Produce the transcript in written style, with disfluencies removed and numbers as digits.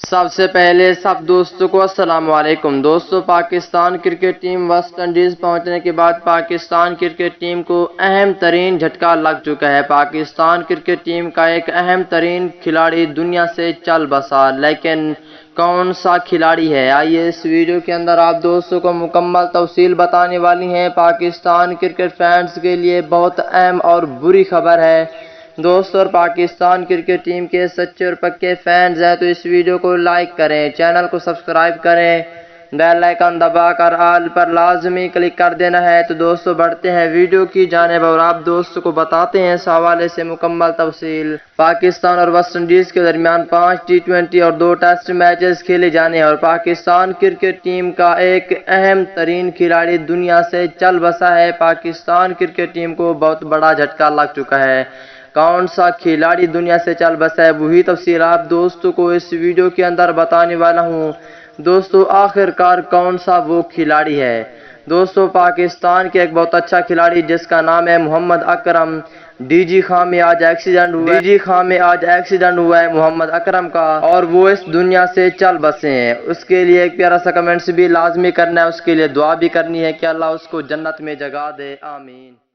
سب سے پہلے سب دوستوں کو السلام علیکم۔ دوستوں، Pakistan cricket team West Indies پہنچنے کے بعد پاکستان کرکٹ ٹیم کو اہم ترین جھٹکا لگ چکا ہے۔ پاکستان کرکٹ ٹیم کا ایک اہم ترین کھلاڑی دنیا سے چل بسا، لیکن کون سا کھلاڑی ہے؟ آئیے اس ویڈیو کے اندر آپ دوستوں کو مکمل تفصیل بتانے والی ہیں۔ پاکستان کرکٹ فینس کے لیے بہت اہم اور بری خبر ہے۔ دوستوں، اور پاکستان کرکٹ ٹیم کے سچے اور پکے فینز ہیں تو اس ویڈیو کو لائک کریں، چینل کو سبسکرائب کریں، بیل آئیکن دبا کر آل پر لازمی کلک کر دینا ہے۔ تو دوستوں، بڑھتے ہیں ویڈیو کی جانب اور آپ دوستوں کو بتاتے ہیں اس حوالے سے مکمل تفصیل۔ پاکستان اور ویسٹ انڈیز کے درمیان 5 ٹی20 اور 2 ٹیسٹ میچز کھیلے جانے ہیں اور پاکستان کرکٹ ٹیم کا ایک اہم ترین کھلاڑی دنیا سے چل بسا ہے۔ پاکستان کرکٹ ٹیم کو بہت بڑا جھٹکا لگ چکا ہے۔ کون سا کھلاڑی دنیا سے چل بسا ہے، وہی تفصیل آپ دوستوں کو اس ویڈیو کے اندر بتانے والا ہوں۔ دوستوں، آخر کار کون سا وہ کھلاڑی ہے؟ دوستوں، پاکستان کے ایک بہت اچھا کھلاڑی جس کا نام ہے محمد اکرم، ڈی جی خاں میں آج ایکسیڈنٹ ہوا ہے محمد اکرم کا، اور وہ اس دنیا سے چل بسے ہیں۔ اس کے لیے ایک پیارا سا کمنٹس بھی لازمی کرنا ہے، اس کے لیے دعا بھی کرنی ہے کہ اللہ اس کو جنت میں جگہ دے، آمین۔